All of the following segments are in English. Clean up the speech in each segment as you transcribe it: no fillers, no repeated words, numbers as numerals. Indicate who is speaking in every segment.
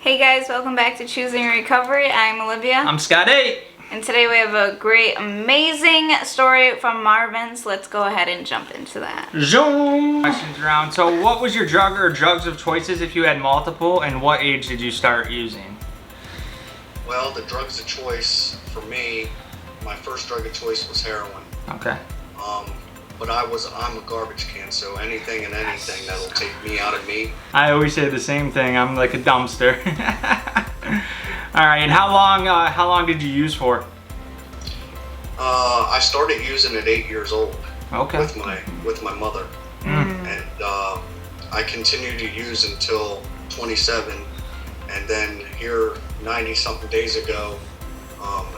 Speaker 1: Hey guys, welcome back to Choosing Recovery. I'm Olivia.
Speaker 2: I'm Scotty.
Speaker 1: And today we have a great, amazing story from Marvins. Let's go ahead and jump into that.
Speaker 2: Zoom! Questions around. So what was your drug or drugs of choices if you had multiple, and what age did you start using?
Speaker 3: Well, the drugs of choice for me, my first drug of choice was heroin.
Speaker 2: Okay.
Speaker 3: But I'm a garbage can, so anything and anything that'll take me out of me.
Speaker 2: I always say the same thing. I'm like a dumpster. All right. And how long did you use for?
Speaker 3: I started using at 8 years old.
Speaker 2: Okay.
Speaker 3: With my mother, and I continued to use until 27, and then here 90 something days ago,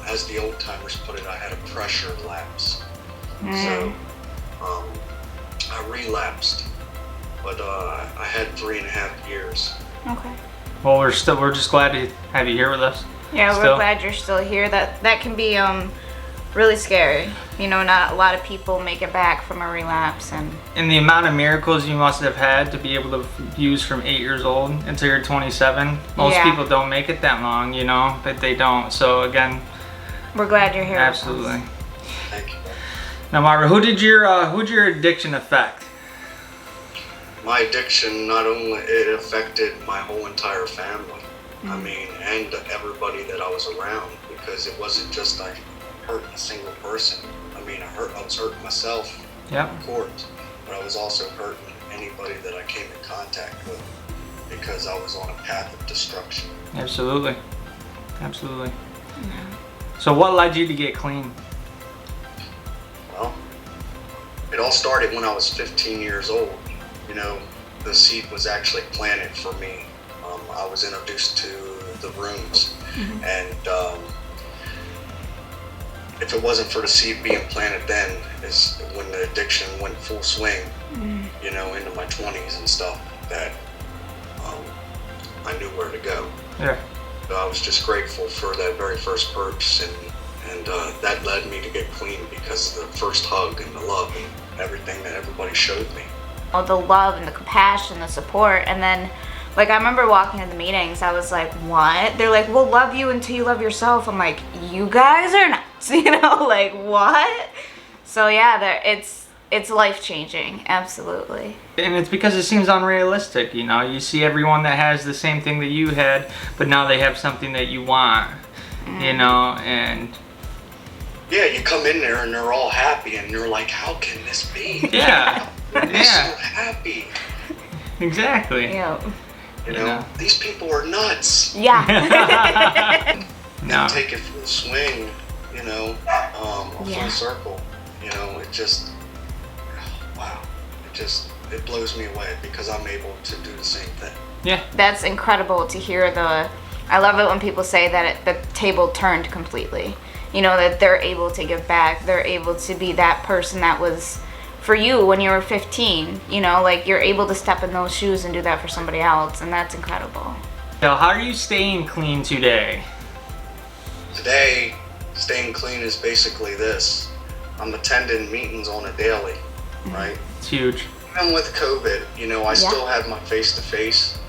Speaker 3: as the old timers put it, I had a pressure lapse. So I relapsed, but I had 3.5 years.
Speaker 1: Okay.
Speaker 2: Well, we're just glad to have you here with us.
Speaker 1: Yeah, we're glad you're still here. That can be really scary. You know, not a lot of people make it back from a relapse, and
Speaker 2: the amount of miracles you must have had to be able to use from 8 years old until you're 27. Most people don't make it that long, you know, but they don't. So again,
Speaker 1: we're glad you're here.
Speaker 2: Absolutely.
Speaker 3: Thank you.
Speaker 2: Now, Marvin, who'd your addiction affect?
Speaker 3: My addiction, not only it affected my whole entire family, I mean, and everybody that I was around, because it wasn't just I hurt a single person. I mean, I was hurting myself, of course, but I was also hurting anybody that I came in contact with, because I was on a path of destruction.
Speaker 2: Absolutely. Absolutely. So what led you to get clean?
Speaker 3: Well, it all started when I was 15 years old. You know, the seed was actually planted for me. I was introduced to the rooms, and if it wasn't for the seed being planted then, is when the addiction went full swing, you know, into my 20s and stuff, that I knew where to go.
Speaker 2: Yeah.
Speaker 3: So I was just grateful for that very first purchase, and that led me to get clean, because of the first hug and the love and everything that everybody showed me.
Speaker 1: Oh, the love and the compassion, the support, and then, like, I remember walking to the meetings, I was like, what? They're like, we'll love you until you love yourself. I'm like, you guys are nuts, you know, like, what? So yeah, it's life-changing, absolutely.
Speaker 2: And it's because it seems unrealistic, you know. You see everyone that has the same thing that you had, but now they have something that you want, you know, and...
Speaker 3: Yeah, you come in there and they're all happy, and you're like, how can this be?
Speaker 2: Yeah.
Speaker 3: They're so happy.
Speaker 2: Exactly.
Speaker 1: Yeah.
Speaker 3: You know, these people are nuts.
Speaker 1: Yeah.
Speaker 2: No.
Speaker 3: Take it full swing, you know, full circle. You know, it just, wow. It blows me away, because I'm able to do the same thing.
Speaker 1: Yeah. That's incredible to hear. I love it when people say that the table turned completely. You know, that they're able to give back. They're able to be that person that was for you when you were 15. You know, like, you're able to step in those shoes and do that for somebody else, and that's incredible.
Speaker 2: So how are you staying clean today?
Speaker 3: Today, staying clean is basically this. I'm attending meetings on a daily, right?
Speaker 2: It's huge.
Speaker 3: Even with COVID, you know, I still have my face-to-face,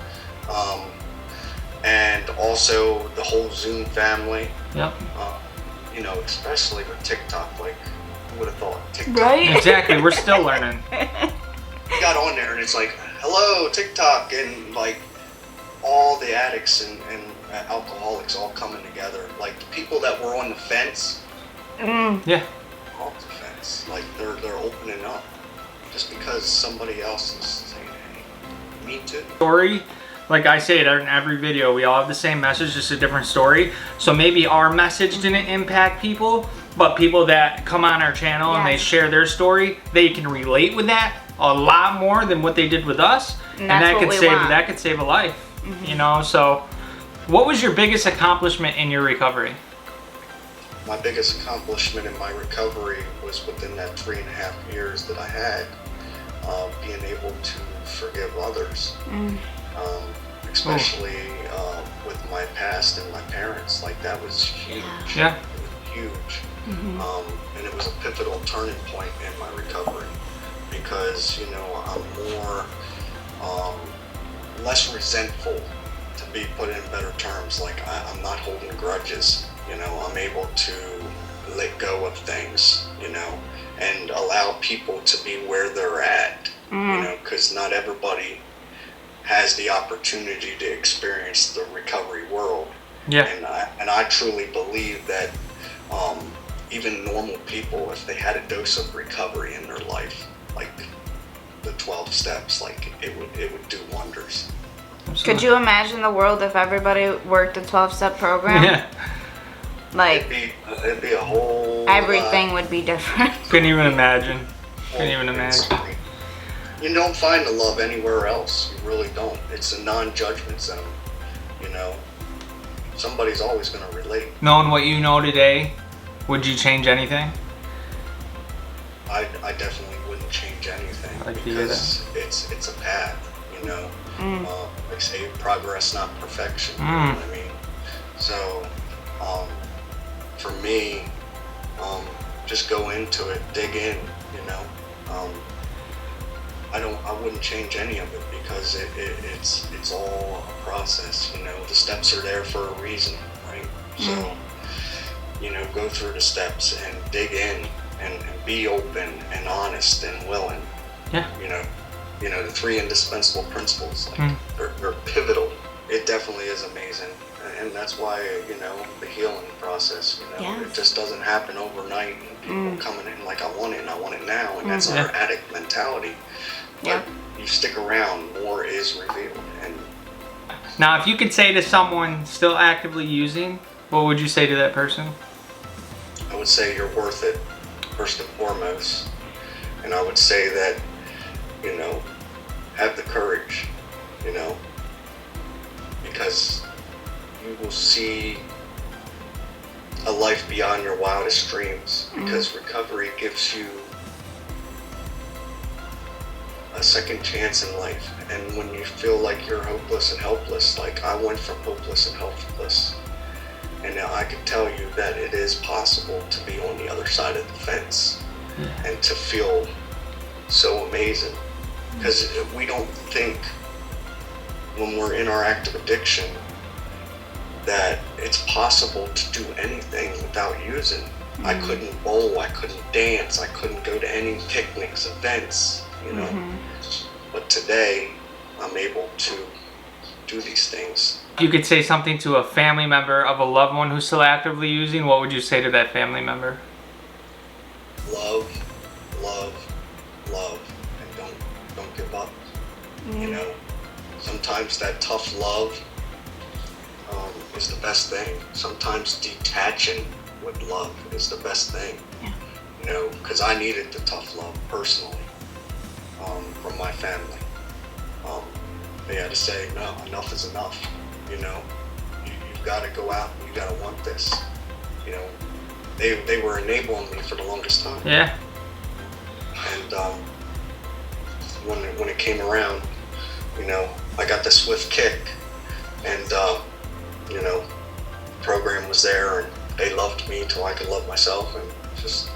Speaker 3: and also the whole Zoom family.
Speaker 2: Yep.
Speaker 3: You know, especially with TikTok, like, who would have thought? TikTok.
Speaker 1: Right?
Speaker 2: Exactly, we're still learning.
Speaker 3: I got on there and it's like, hello, TikTok, and like all the addicts and alcoholics all coming together. Like, the people that were on the fence,
Speaker 2: Yeah.
Speaker 3: off the fence, like they're opening up just because somebody else is saying, hey, me too.
Speaker 2: Story. Like I say it in every video, we all have the same message, just a different story. So maybe our message didn't impact people, but people that come on our channel and they share their story, they can relate with that a lot more than what they did with us. And that could save a life. You know, so what was your biggest accomplishment in your recovery?
Speaker 3: My biggest accomplishment in my recovery was within that 3.5 years that I had, being able to forgive others. Especially with my past and my parents. Like, that was huge.
Speaker 2: Yeah.
Speaker 3: It was huge. And it was a pivotal turning point in my recovery, because, you know, I'm more less resentful to be put in better terms, like I'm not holding grudges, you know, I'm able to let go of things, you know, and allow people to be where they're at, you know, because not everybody has the opportunity to experience the recovery world.
Speaker 2: Yeah.
Speaker 3: And I truly believe that even normal people, if they had a dose of recovery in their life, like the 12 steps, like it would do wonders.
Speaker 2: Absolutely.
Speaker 1: Could you imagine the world if everybody worked the 12-step program?
Speaker 2: Yeah.
Speaker 1: Like,
Speaker 3: it'd be a whole
Speaker 1: everything would be different.
Speaker 2: Couldn't even imagine. Couldn't even imagine.
Speaker 3: You don't find the love anywhere else. You really don't. It's a non-judgment zone. You know, somebody's always going to relate.
Speaker 2: Knowing what you know today, would you change anything?
Speaker 3: I definitely wouldn't change anything,
Speaker 2: I like to hear
Speaker 3: because it's a path. You know, like say progress, not perfection. You know what I mean? So, for me, just go into it, dig in. You know. I wouldn't change any of it, because it's all a process, you know. The steps are there for a reason, right? So, you know, go through the steps and dig in and be open and honest and willing.
Speaker 2: Yeah.
Speaker 3: You know, the 3 indispensable principles, like they're pivotal. It definitely is amazing. And that's why, you know, the healing process, you know, it just doesn't happen overnight, and people coming in like, I want it and I want it now, and that's our addict mentality. But you stick around, more is revealed. And
Speaker 2: now, if you could say to someone still actively using, what would you say to that person?
Speaker 3: I would say you're worth it, first and foremost. And I would say that, you know, have the courage, you know, because you will see a life beyond your wildest dreams, because recovery gives you a second chance in life. And when you feel like you're hopeless and helpless, like I went from hopeless and helpless, and now I can tell you that it is possible to be on the other side of the fence and to feel so amazing. Because we don't think, when we're in our active addiction, that it's possible to do anything without using. I couldn't bowl, I couldn't dance, I couldn't go to any picnics, events, you know. But today, I'm able to do these things.
Speaker 2: If you could say something to a family member of a loved one who's still actively using, what would you say to that family member?
Speaker 3: Love, love, love, and don't give up. You know, sometimes that tough love is the best thing. Sometimes detaching with love is the best thing. You know, because I needed the tough love personally from my family. They had to say, no, enough is enough. You know, you've got to go out and you got to want this. You know, they were enabling me for the longest time.
Speaker 2: Yeah.
Speaker 3: And when it came around, you know, I got the swift kick, and you know, the program was there, and they loved me till I could love myself, and just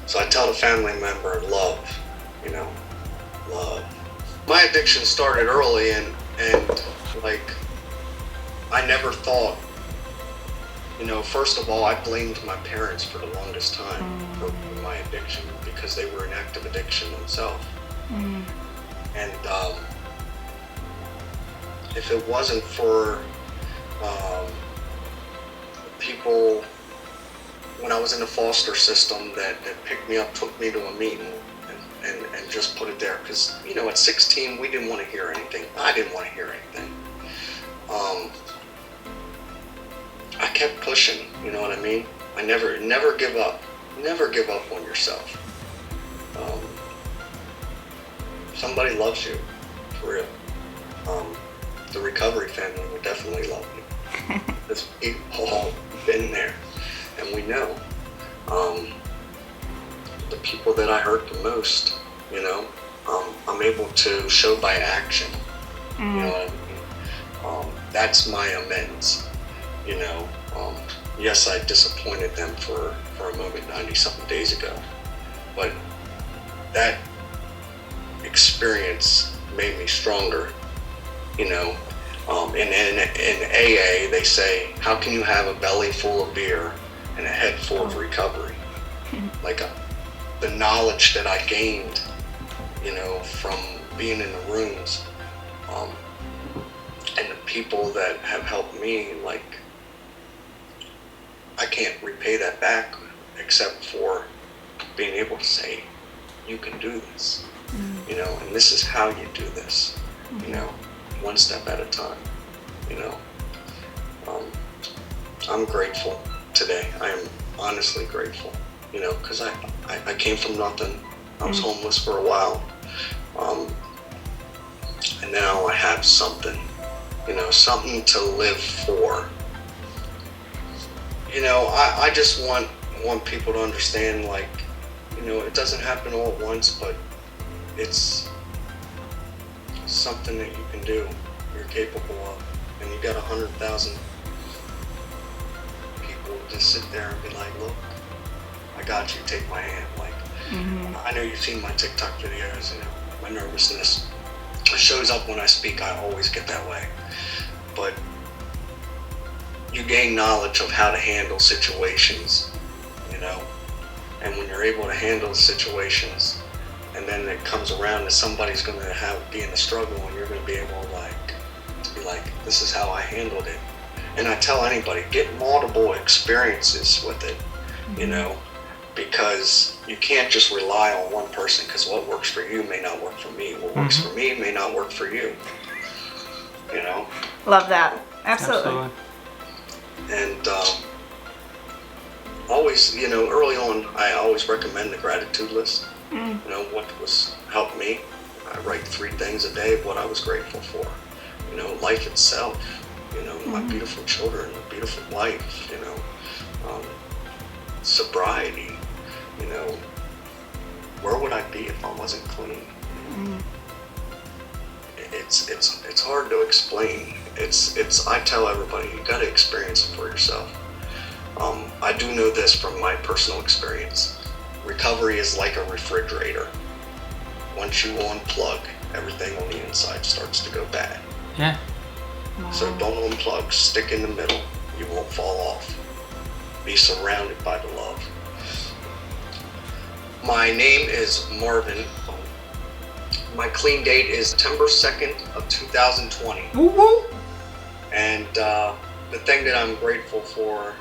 Speaker 3: so I tell the family member, love, you know, love. My addiction started early, and like I never thought, you know, first of all, I blamed my parents for the longest time for my addiction, because they were in active addiction themselves. And if it wasn't for people when I was in the foster system that picked me up, took me to a meeting, and just put it there, because, you know, at 16 we didn't want to hear anything. I didn't want to hear anything. I kept pushing, you know what I mean? I never give up. Never give up on yourself. Somebody loves you, for real. The recovery family would definitely love you. Because we've all been there, and we know. The people that I hurt the most, you know, I'm able to show by action. You know what I mean? That's my amends. You know, yes, I disappointed them for a moment 90-something days ago, but that experience made me stronger. You know, In AA, they say, how can you have a belly full of beer and a head full of recovery? Like the knowledge that I gained, you know, from being in the rooms, and the people that have helped me, like, I can't repay that back except for being able to say, you can do this, you know, and this is how you do this, you know, one step at a time, you know. I'm grateful today. I am honestly grateful, you know, because I came from nothing. I was homeless for a while, and now I have something, you know, something to live for. You know, I just want people to understand, like, you know, it doesn't happen all at once, but it's something that you can do, you're capable of, and you got 100,000 people just sit there and be like, look, I got you, take my hand. Like, I know you've seen my TikTok videos, you know, my nervousness shows up when I speak. I always get that way, but you gain knowledge of how to handle situations, you know, and when you're able to handle situations, and then it comes around that somebody's going to be in a struggle, and you're going to be able to be like, this is how I handled it. And I tell anybody, get multiple experiences with it, you know, because you can't just rely on one person, because what works for you may not work for me. What works for me may not work for you, you know.
Speaker 1: Love that. Absolutely.
Speaker 3: And always, you know, early on, I always recommend the gratitude list. You know, what was helped me. I write 3 things a day of what I was grateful for. You know, life itself. You know, my beautiful children, a beautiful wife. You know, sobriety. You know, where would I be if I wasn't clean? It's hard to explain. I tell everybody, you got to experience it for yourself. I do know this from my personal experience. Recovery is like a refrigerator. Once you unplug, everything on the inside starts to go bad.
Speaker 2: Yeah.
Speaker 3: So don't unplug, stick in the middle. You won't fall off. Be surrounded by the love. My name is Marvin. My clean date is September 2nd of 2020.
Speaker 2: Woo-woo.
Speaker 3: And the thing that I'm grateful for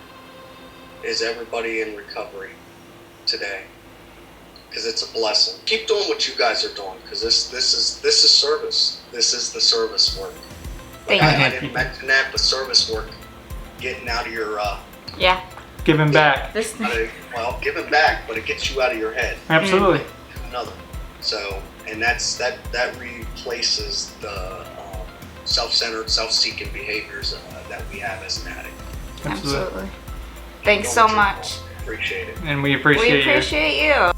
Speaker 3: is everybody in recovery today, because it's a blessing. Keep doing what you guys are doing, because this is service. This is the service work. Like, I didn't mention that, but service work, getting out of your
Speaker 2: giving back.
Speaker 3: Well, giving back, but it gets you out of your head.
Speaker 2: Absolutely.
Speaker 3: To another. So, and that replaces the self-centered, self-seeking behaviors that we have as an addict.
Speaker 1: Absolutely. Thanks so much.
Speaker 3: Appreciate it.
Speaker 2: And we appreciate you.
Speaker 1: We appreciate you.